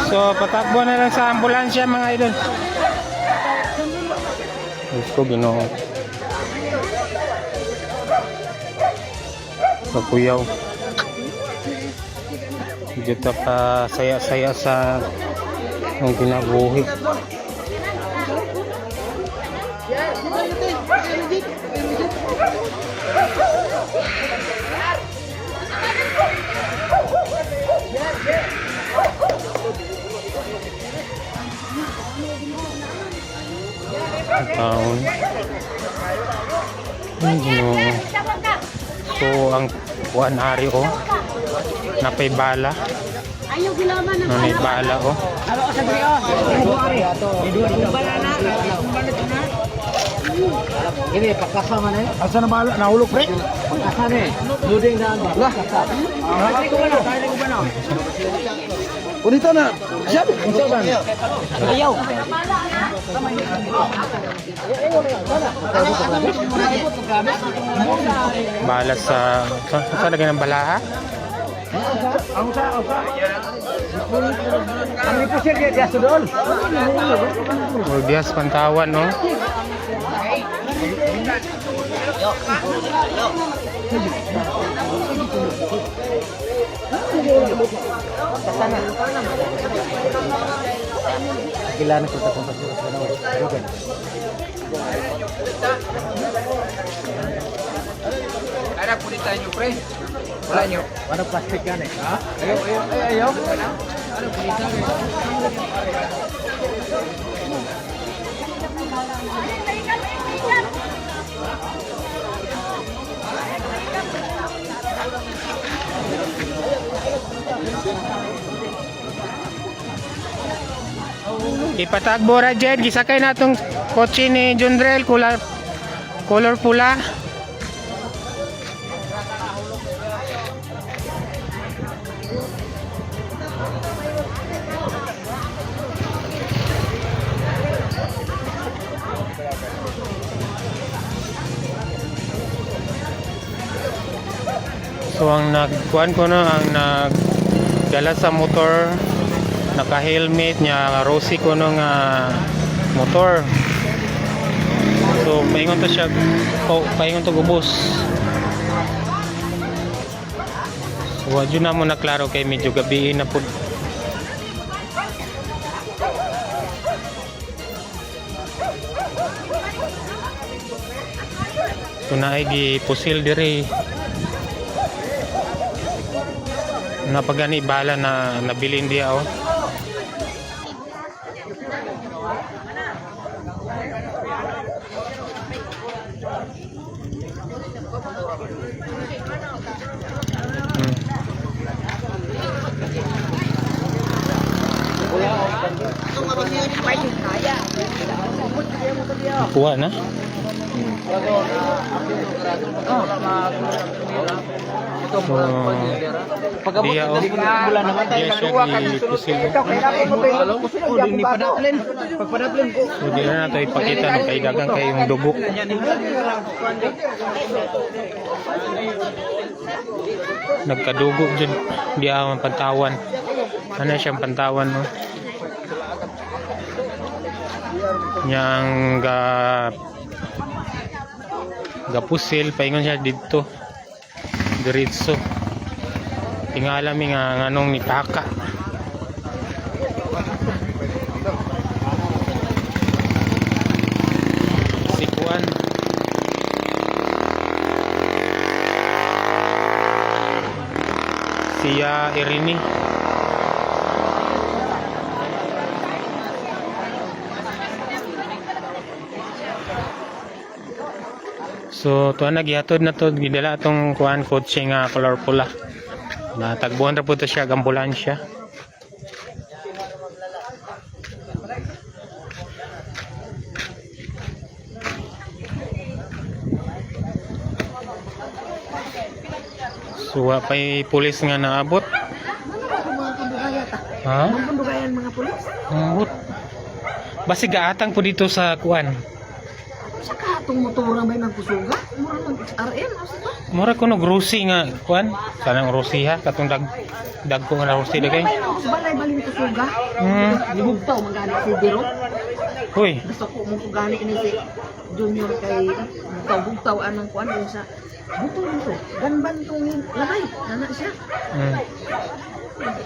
So patakbo na lang sa ambulansya mga idol. Gusto Ginoo. Kakuyaw. Dito pa saya-saya sa ang kinabuhi. Taon. So ang buwan hari oh. Napay bala. Ayaw gilaman ng May bala oh. Ano sa griyo? Buari ato. Bala na. Ini pakasa man eh. Asa na bala nahulog pre? Pakasa ni. Loading na ba? Lah. Dali ko ba na? Punita na. Siya. Ayaw. Bala sa saan lagay ng balaha? Ang ipusir dia sudol. Bias Pantawan no. Kailangan ko ta kumpas sa nawa. Ada punita nyo, pre. Wala nyo. Ano plastic yan eh? Ha? Ayaw. Ano punita nyo? Ipatagbo ra dyan, gisakay na itong kotse ni Jundrel, color pula. So ang nagkuhan ko no, ang nagdala sa motor, naka-helmet niya, Rosie ko no nga motor. So paingon to siya, paingon to gubos. So wadyo na mo na klaro kay medyo gabi na po. So naay gipusil diri. Napagani bala na nabilin dia oh. Kuha na? Dia oh. Bulan naman tayo Dia siya gipusil. Ikaw kailangan mo tayo. Hindi padaplin. Pagpadaplin ko. So di na nato ipakita no kay dagang kayong dugo. Nagkadugo dyan. Di ang Pantawan. Ano siyang Pantawan no? Yang gapusil paingon siya dito. Diretso. Tingala mi nga nganong ni Taka. siya Irini. So tuwa na gihatod na to, gidala atong kuan kotse nga color pula. Natagbuhan ra po to siya ambulansya. So wa pa'y pulis nga naabot. Ha? Mampundugayan mga pulis. Naabot. Basi gaatang po dito sa kuan. Sa katong motora may nagkusuga. Mura ng RM. Mura ko no grocery nga kuan. Sanang rosiha katong dag ko nga rosiha dagay. May balay-balay kusuga. Gibugtaw magani si Diro. Hoy, Gusto ko mong kugani ini si Junior kay bugtaw anang kuan din sa buto nito. Ganban tong lamay. Nana siya.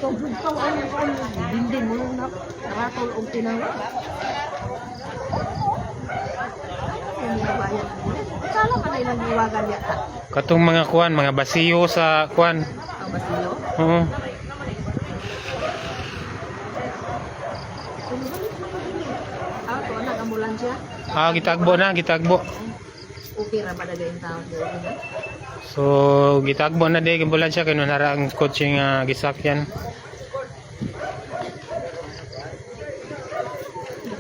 Bugtaw anang kuan dinding mo na ratol og tinawa. Sala man ilang iwagan yata. katong mga kuan, mga basiyo sa kuan. Ang basiyo. Oo. To anak ambulansya. Gitagbo na, gitagbo. Okay ra ba dagay ang tao dito? So, gitagbo na di ambulansya kay nara ang kotse nga gisakyan.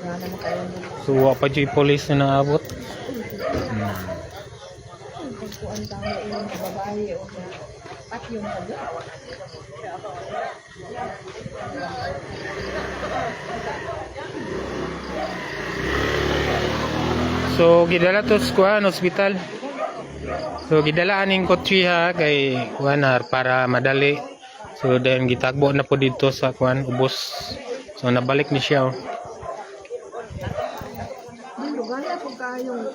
Wala mo kayo mo. So, wa pa jud police na naabot. Kung ang tao yung babae o at yung sabi. So, gidala to sa kuan hospital. So, gidala aning kotse ha kay kuan para madali. So, then gitagbo na po dito sa kuan ubos. So, nabalik ni siya. Ang lugar na kung kayong